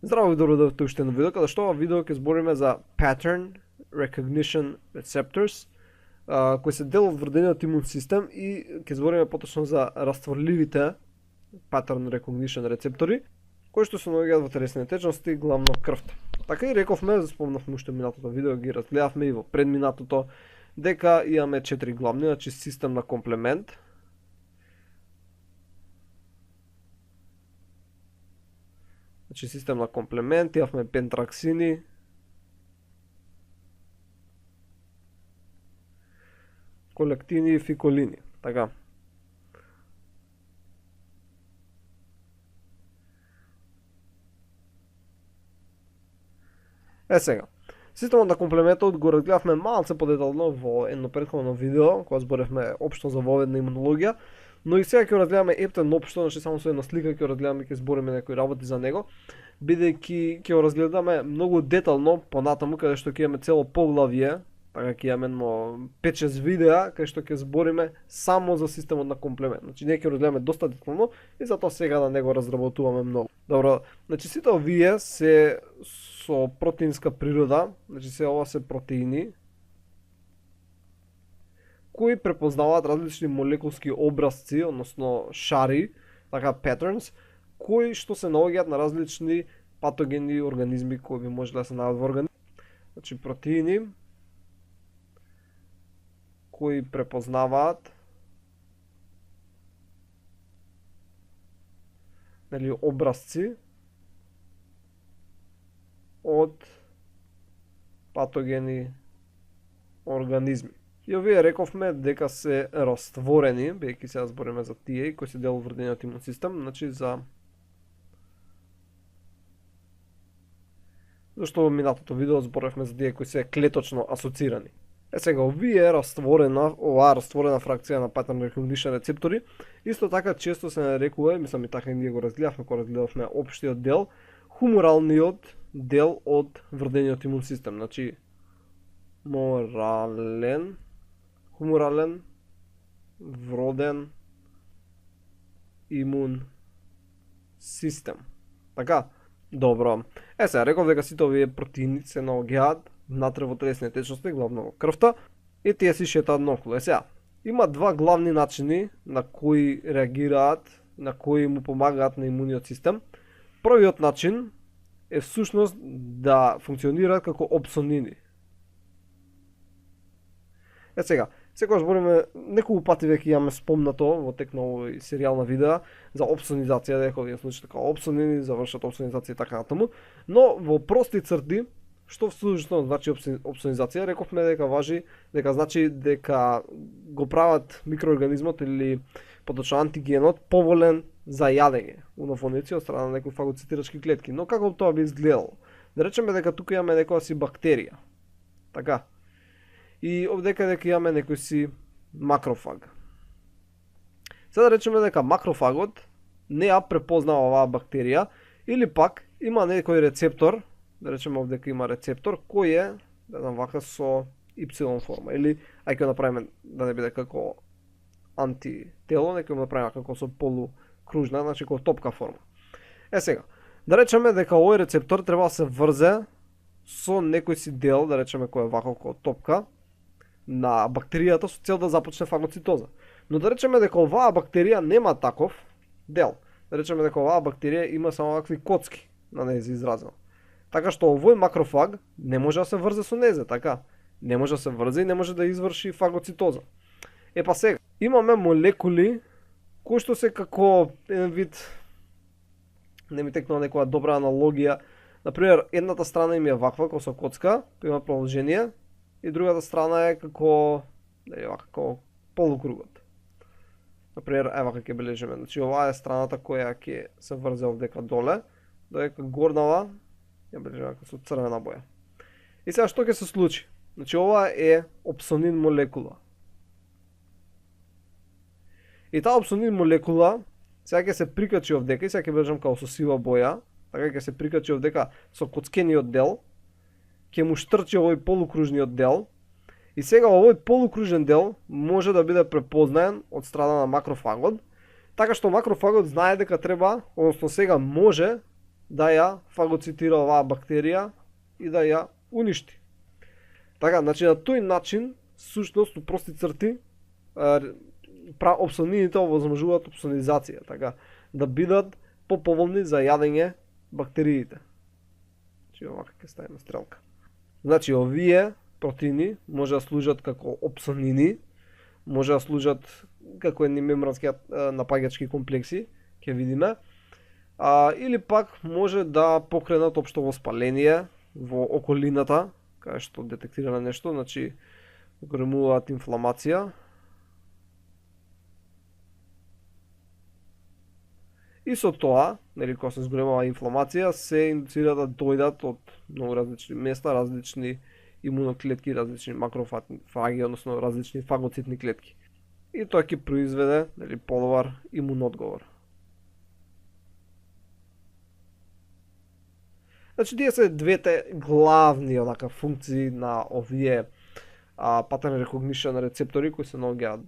Здраво ви добро уште едно видео, каде што ова видео ќе збориме за Pattern Recognition Receptors, кои се дел од вродениот имун систем и ќе збориме поточно за растворливите Pattern Recognition рецептори, кои што се наоѓаат во телесните течности, главно крвта. Така и рековме, спомнавме уште минатото видео, ги разгледавме и во предминатото, дека имаме 4 главни, значи систем на комплемент, значи систем на комплемент, имавме пентраксини, колектини и фиколини. Така. Сега. Системот на комплементот го разгледавме малце подетално во едно претходно видео, кога зборевме општо за воведна имунологија, но и сега ќе разгледаме ептен општо, значи само со една слика ќе разгледаме и ќе збориме некои работи за него, бидејќи ќе го разгледаме многу детално понатаму, каде што ќе имаме цело поглавје, така ќе имаме 5-6 видеа каде што ќе збориме само за системот на комплемент. Значи ние ќе разгледаме доста детално и затоа сега да не го разработуваме многу. Добро, значи сите овие се со протеинска природа, значи се ова се протеини кои препознаваат различни молекулски образци, односно шари, така patterns, кои што се наоѓаат на различни патогени организми кои би можеле да се наоѓаат во организмот. Значи протеини кои препознаваат образци од патогени организми. И овие рековме дека се растворени, бидејќи сега збориме за тие кои се дел од вродениот имун систем, значи зашто во минатото видео зборевме за тие кои се клеточно асоцирани. Сега оваа растворена фракција на Pattern Recognition рецептори исто така често се нарекува, мислам и така и ние го разгледавме кога разгледавме општиот дел, хуморалниот дел од вродениот имун систем, значи хуморален вроден имун систем. Така, добро. Сега реков дека сите овие протеини се наоѓаат внатре во телесните течности, главно во крвта, и тие си шетаат наоколу. Сега, има два главни начини на кои реагираат, на кои му помагаат на имуниот систем. Првиот начин е всушност да функционираат како опсонини. Сега, секогаш збориме, неколку пати веќе имаме спомнато во тек на овој серијал на видеа за опсонизација, дека овие случаи така опсонини, завршат опсонизација и така натаму, но во прости црти, што всушност значи опсонизација, рековме дека важи, дека значи дека го прават микроорганизмот или поточно антигенот поволен за јадење, унофониција од страна на некои фагоцитирачки клетки. Но како тоа би изгледало? Да речеме дека тука имаме некоја си бактерија. Така. И овдека дека имаме некој си макрофаг. Сега да речеме дека макрофагот не ја препознава оваа бактерија или пак има некој рецептор, да речеме овдека има рецептор кој е, да знам вака со Y форма или ајде направиме да не биде како антитело, нека го направиме како со полукружна, значи како топка форма. Сега, да речеме дека овој рецептор треба да се врзе со некој си дел, да речеме кој е вака како топка на бактеријата со цел да започне фагоцитоза. Но да речеме дека оваа бактерија нема таков дел. Да речеме дека оваа бактерија има само вакви коцки на незе изразено. Така што овој макрофаг не може да се врзе со незе, така? Не може да се врзе и не може да изврши фагоцитоза. Па сега, имаме молекули кои што се како еден вид, не ми текнува некоја добра аналогија, например, едната страна им е ваква, како со коцка, има продолжение, и другата страна е како, како полукругот. Например, вака ќе бележиме, значи оваа е страната која ќе се врзе овдека доле, додека горнава ја бележиме со црвена боја. И сега што ќе се случи? Значи ова е опсонин молекула. И таа опсонин молекула сега ќе се прикачи овдека и сега ќе бележам како со сива боја, така ќе се прикачи овдека со коцкениот дел, ќе му штрчи овој полукружниот дел и сега овој полукружен дел може да биде препознаен од страна на макрофагот, така што макрофагот знае дека треба, односно сега може да ја фагоцитира оваа бактерија и да ја уништи. Така, значи на тој начин, сушност, у прости црти, опсонините овозможуваат опсонизација, така, да бидат поповолни за јадење бактериите. Значи овака ќе ставиме стрелка. Значи овие протеини може да служат како опсонини, може да служат како едни мембрански напаѓачки комплекси, ќе видиме, или пак може да покренат општо воспаление во околината, кај што детектираме нешто, значи големуваат инфламација. И со тоа, нели, кога се зголемува инфламација, се индуцира да дојдат од многу различни места, различни имуноклетки, различни макрофаги, односно различни фагоцитни клетки. И тоа ќе произведе, нели, подобар имунодговор. Значи, тие се двете главни онака функции на овие pattern recognition рецептори кои се наоѓаат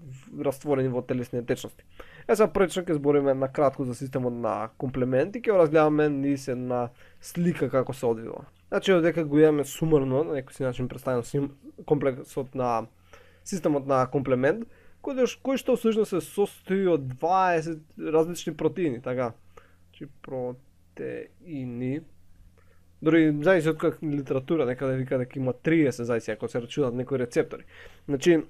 растворени во телесни течности. Сега првично ќе збориме на кратко за системот на комплемент и ќе разгледаме низ една слика како се одвива. Значи, овдека го имаме сумарно, на некој начин представено комплексот на системот на комплемент, кој што всушност се состои од 20 различни протеини, така. Значи, протеини. Дори зависи од каква литература, некаде вика дека има 30, зависи ако се рачунат некои рецептори. Значи,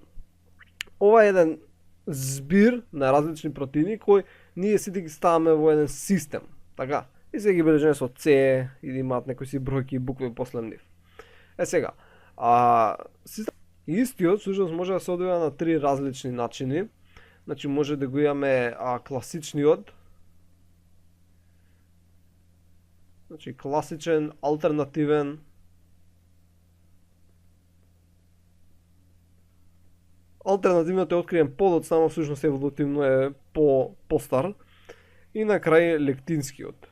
ова е еден збир на различни протеини кои ние сите ги ставаме во еден систем, така? И се ги бележиме со С и да имаат некои си бројки и букви после нив. Сега, истиот всушност може да се одвива на три различни начини. Значи, може да го имаме класичниот, значи класичен, алтернативен, алтернативниот е откриен подоцна, всушност еволутивно е постар, и на крај лектинскиот.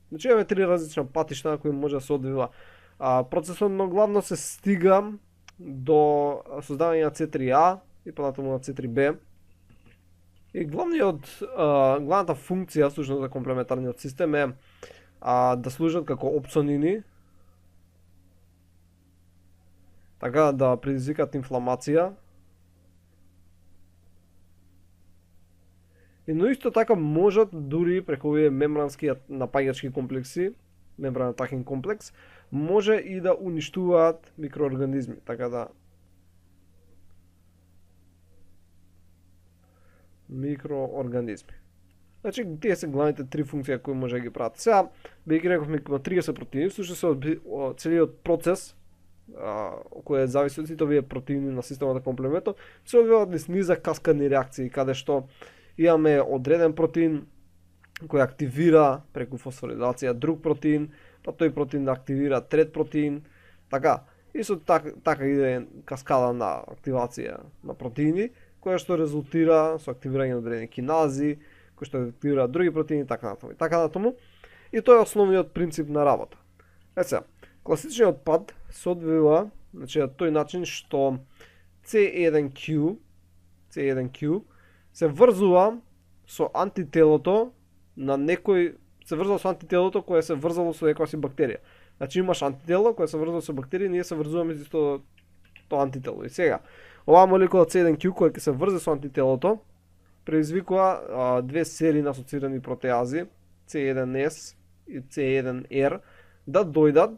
Значи имаме три различна патишта на кои може да се одвива процесот, но главно се стига до создавање на C3A и понатаму на C3B. И главната функција всушност за комплементарниот систем е да служат како опсонини, така да предизвикат инфламација. Но исто така можат дури преку овие мембрански напаѓачки комплекси, мембран атакинг комплекс, може и да уништуваат микроорганизми, така да микроорганизми. Значи, тие се главните три функции кои може да ги прават. Сега, бидејќи рековме има 30 протеини, всушност целиот процес кој зависи од сите овие протеини на системот на комплементот, се одвива низ низа каскадни реакции, каде што имаме одреден протеин кој активира преку фосфорилација друг протеин, па тој протеин да активира трет протеин, така. И со така иде каскада на активација на протеини, која што резултира со активирање на одредени кинази, кои што активираат други протеини, така натаму. Така натаму. И тоа е основниот принцип на работа. Сега, класичниот пат се одвива, значи на тој начин што C1Q се врзува со антителото на некој, се врзува со антителото кое се врзало со некоја си бактерија. Значи имаш антитело кое се врзува со бактерија, ние се врзуваме со тоа антитело. И сега, оваа молекула C1Q која ќе се врзе со антителото предизвикува две серии на асоцирани протеази C1S и C1R да дојдат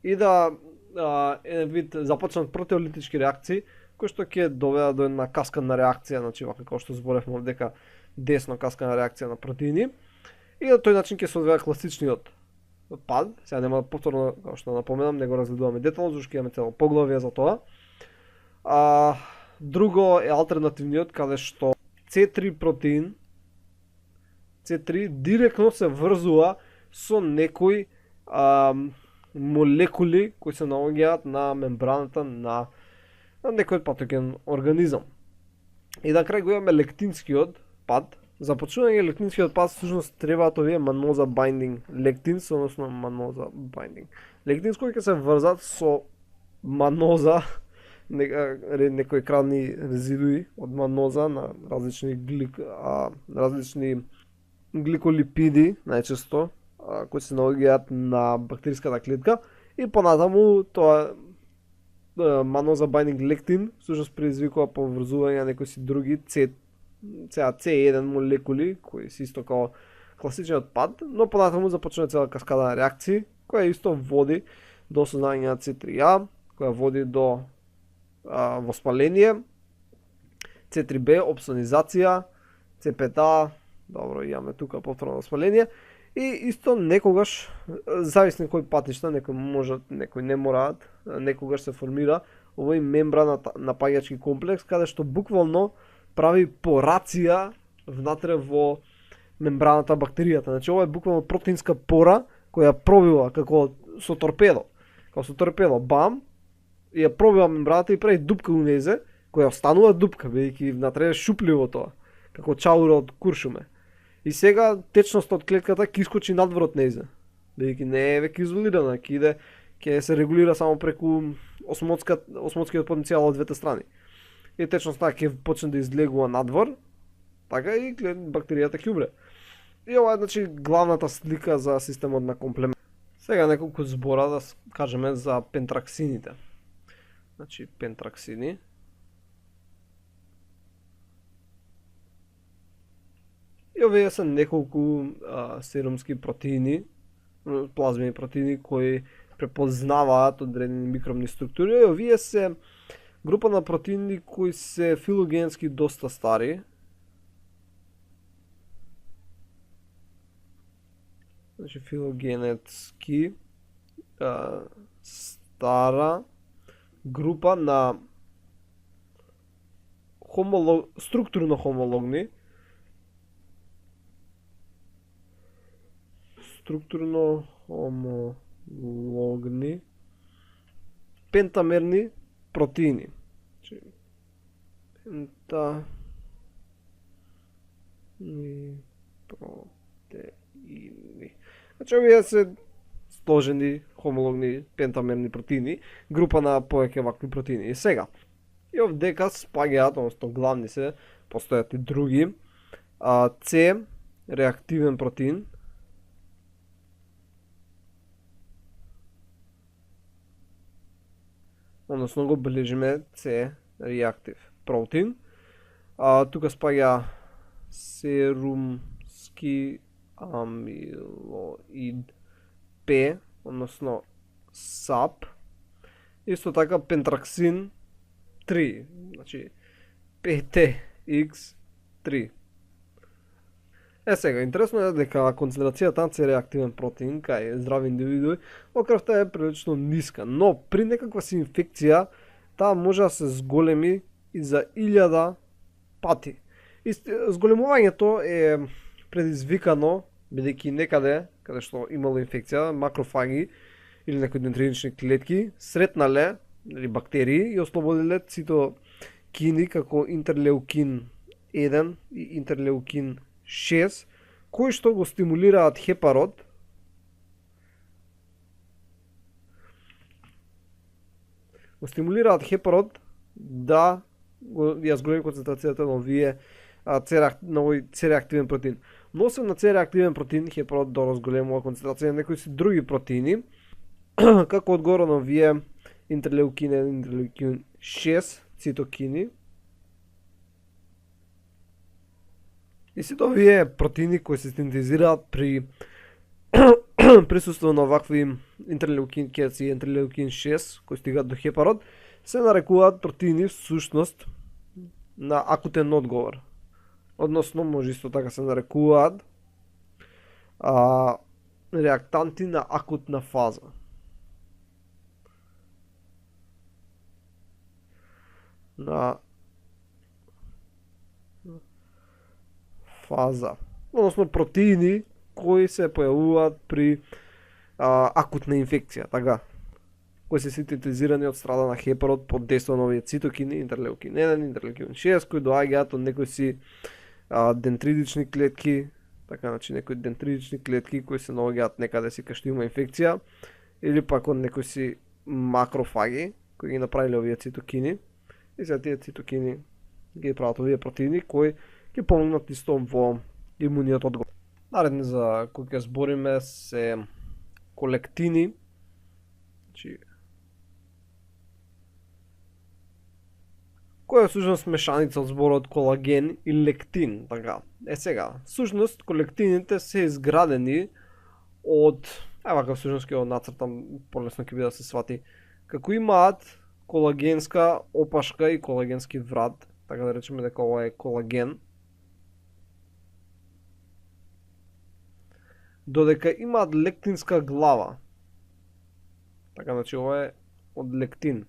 и да еден вид започнат протеолитички реакции кои што ќе доведат до една каскадна реакција, значи вака како што зборевме дека десно каскадна реакција на протеини. И на тој начин ќе се одвива класичниот пад. Сега нема повторно, како што напоменам, не го разгледуваме детално, зашто имаме цело поглавие за тоа. Друго е алтернативниот, каде што C3 протеин, C3 директно се врзува со некои молекули кои се наоѓаат на мембраната на некој патоген организам. И на крај го имаме лектинскиот пат. За почнување лектинскиот пат всушност требаат овие маноза binding лектинс, односно маноза binding лектинс кои ќе се врзат со маноза, некои крадни резидуи од маноза на различни гликолипиди, најчесто, кои се наоѓаат на бактериската клетка и понатаму тоа маноза binding lectin всушност предизвикува поврзување на некои си други C1 молекули кои се исто као класичниот пат, но понатаму започнува цела каскада на реакции која исто води до создавање на C3A, која води до воспаление, C3B, опсонизација, C5A, добро, имаме тука повторно воспаление, и исто некогаш, зависно кој патишта, некои можат, некои не мораат, некогаш се формира овој мембрана напаѓачки комплекс, каде што буквално прави порација внатре во мембраната бактеријата. Значи ова е буквално протеинска пора која пробива како со торпедо. Како со торпедо, бам, и ја пробива мембраната и прави дупка у незе, која останува дупка, бидејќи внатре е шупливо тоа, како чаура од куршуме. И сега течноста од клетката ќе искочи надвор од незе, бидејќи не е веќе изолирана, ќе се регулира само преку осмотскиот потенцијал од двете страни. И течноста ќе почне да излегува надвор, така и бактеријата ќе умре. И ова е значи главната слика за системот на комплемент. Сега неколку збора да кажеме за пентраксините. Значи пентраксини. И овие се неколку серумски протеини, плазмени протеини кои препознаваат одредени микробни структури. И овие се група на протеини кои се филогенски доста стари. Значи филогенетски стара група на структурно хомологни пентамерни протеини. Протеини. Значи овие се сложени хомологни пентамерни протеини, група на повеќе вакви протеини. И сега, и овдека спаѓаат, односно главни се, постојат и други, С реактивен протеин, односно го бележиме С реактив протеин. Тука спаѓа серумски амилоид П, односно САП. Исто така пентраксин 3, значи PTX3. Сега, интересно е дека концентрацијата на С-реактивен протеин кај здрави индивидуи во крвта е прилично ниска, но при некаква си инфекција таа може да се зголеми и за 1000 пати. И зголемувањето е предизвикано бидејќи некаде каде што имало инфекција, макрофаги или некои дендритични клетки сретнале или бактерии и ослободиле цитокини како интерлеукин 1 и интерлеукин 6, кои што го стимулираат хепарод да ја зголеми концентрацијата на овие на овој С-реактивен протеин. Но освен на С-реактивен протеин, хепарод да разголемува концентрација на некои си други протеини, како одгоро на овие интерлеукин 1, интерлеукин 6, цитокини. И сите овие протеини кои се синтезираат при присуство на вакви интерлеукин 5 и интерлеукин 6 кои стигаат до хепарод, се нарекуваат протеини всушност на акутен одговор. Односно, може исто така се нарекуваат реактанти на акутна фаза. Односно, протеини кои се појавуваат при акутна инфекција, така, кои се синтезирани од страна на хепарод под дејство на овие цитокини, интерлеукин 1, интерлеукин 6, кои доаѓаат од некои си дентритични клетки, така, значи некои дентритични клетки кои се наоѓаат некаде си кај што има инфекција, или пак од некои си макрофаги кои ги направиле овие цитокини, и сега тие цитокини ги прават овие протеини кои ќе помогнат исто во имуниот одговор. Наредни за кои ќе збориме се колектини, значи која е всушност мешаница од зборот колаген и лектин, така. Сега, всушност колектините се изградени од, вака всушност ќе го нацртам, полесно ќе биде да се свати, како имаат колагенска опашка и колагенски врат, така да речеме дека ова е колаген, додека имаат лектинска глава. Така, значи ова е од лектин.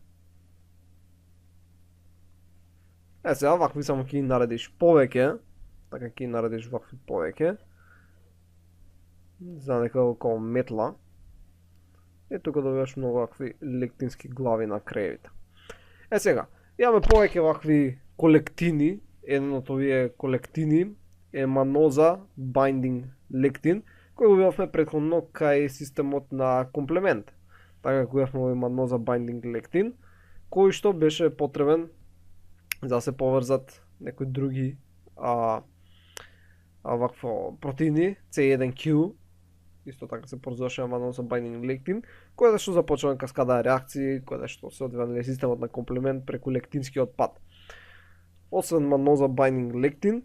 Сега вакви само ќе наредиш повеќе, така ќе наредиш вакви повеќе, за некако како метла. И тука добиваш многу вакви лектински глави на краевите. Сега, имаме повеќе вакви колектини, еден од овие колектини е маноза binding lectin, кој го видовме претходно кај системот на комплемент. Така кој видовме овој маноза binding lectin, кој што беше потребен за да се поврзат некои други вакво протеини, C1Q, исто така се поврзуваше маноза binding lectin, кој што започна каскада реакции, кој што се одвива системот на комплемент преку лектинскиот пат. Освен маноза binding lectin,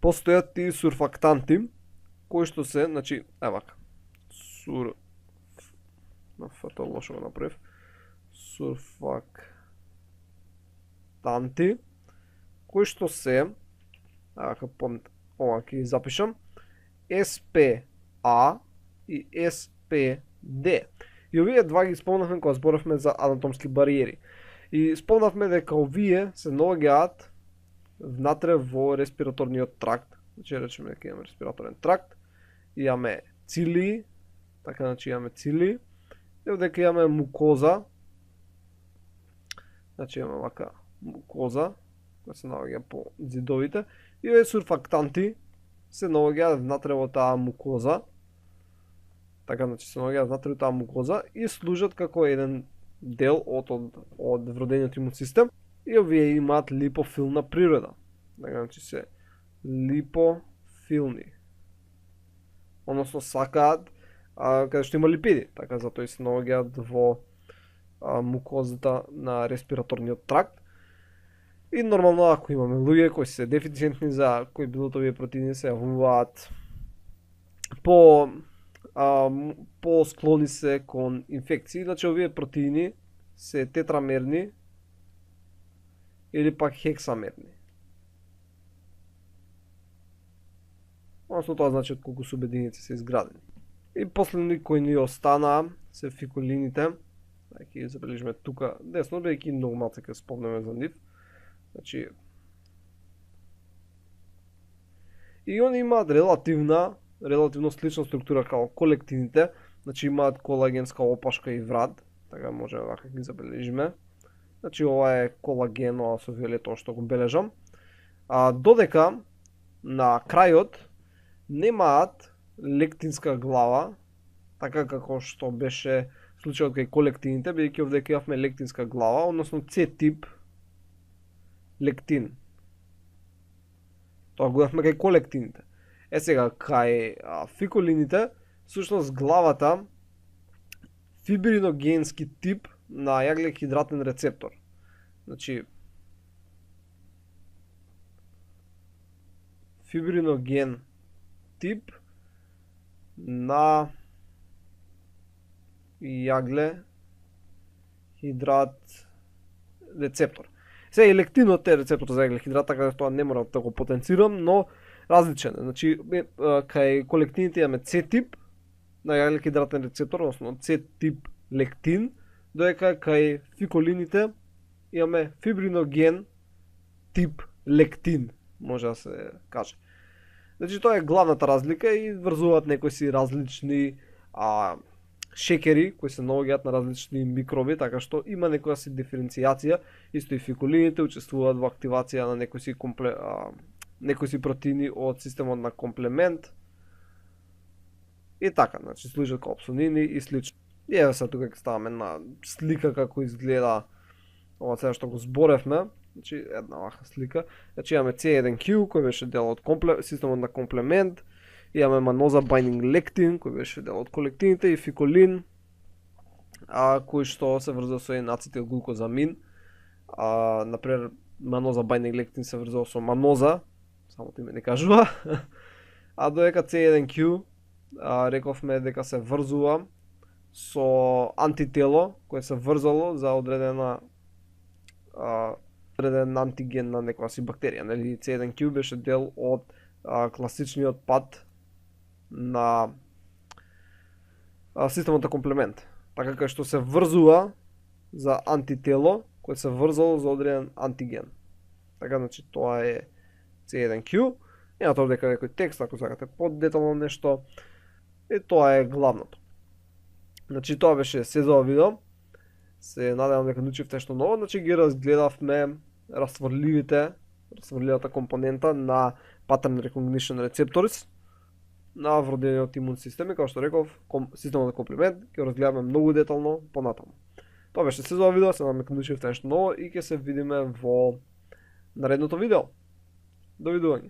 постојат и сурфактанти, кои што се, значи, вака. Фото лошо го направив. Сурфактанти, кои што се, вака помнете, ова ќе ги запишам, SPA и SPD. И овие два ги спомнавме кога зборавме за анатомски бариери. И спомнавме дека овие се наоѓаат внатре во респираторниот тракт. Значи речеме дека имаме респираторен тракт, имаме цили, така значи имаме цили, и дека имаме мукоза, значи имаме вака мукоза, која се наоѓа по зидовите, и овие сурфактанти се наоѓаат внатре во таа мукоза, така значи се наоѓаат внатре во таа мукоза и служат како еден дел од вродениот имун систем, и овие имаат липофилна природа. Така значи се липофилни. Односно сакаат каде што има липиди, така затоа и се наоѓаат во мукозата на респираторниот тракт. И нормално ако имаме луѓе кои се дефицитни за кои било овие протеини, се јавуваат по склони се кон инфекции. Значи овие протеини се тетрамерни или пак хексамерни. Односно тоа значи од колку субединици се изградени. И последни кои ни останаа се фиколините. Ќе забележиме тука десно, бидејќи многу малце ќе спомнеме за нив. Значи и они имаат релативно слична структура како колектините, значи имаат колагенска опашка и врат, така може вака ги забележиме. Значи ова е колаген, ова со виолетово што го бележам. Додека на крајот немаат лектинска глава, така како што беше случајот кај колектините, бидејќи овде имавме лектинска глава, односно C-тип лектин. Тоа го имавме кај колектините. Сега кај фиколините, всушност главата фибриногенски тип на јаглек-хидратен рецептор. Значи фибриноген тип на јагле хидрат рецептор. Сега и лектинот е рецептор за јагле хидрат, така да тоа не мора да го потенцирам, но различен е. Значи кај колектините имаме C-тип на јагле хидратен рецептор, односно C-тип лектин, додека кај фиколините имаме фибриноген тип лектин, може да се каже. Значи тоа е главната разлика и врзуваат некои си различни шекери кои се наоѓаат на различни микроби, така што има некоја си диференцијација. Исто и фиколините учествуваат во активација на некои си протеини од системот на комплемент. И така, значи служат како опсонини и слично. И еве сега тука ќе ставаме на слика како изгледа ова сега што го зборевме. Значи една вака слика. Значи имаме C1Q кој беше дел од системот на комплемент. Имаме маноза binding lectin, кој беше дел од колектините, и фиколин, кој што се врзува со ацетилглукозамин. Например, маноза binding lectin се врзува со маноза, само име не кажува. А додека C1Q рековме дека се врзува со антитело кое се врзало за одреден антиген на некоја си бактерија. Нели C1Q беше дел од класичниот пат на системот на комплемент. Така кај што се врзува за антитело кое се врзало за одреден антиген. Така, значи, тоа е C1Q. Имате овде некој текст, ако сакате поддетално нешто. И тоа е главното. Значи, тоа беше се за ова видео. Се надевам дека научивте нешто ново. Значи, ги разгледавме растворливата компонента на pattern recognition receptors на вродениот имун систем, и како што реков, системот на комплемент ќе разгледаме многу детално понатаму. Тоа беше се за ова видео, се надевам дека научивте нешто ново и ќе се видиме во наредното видео. Довидување.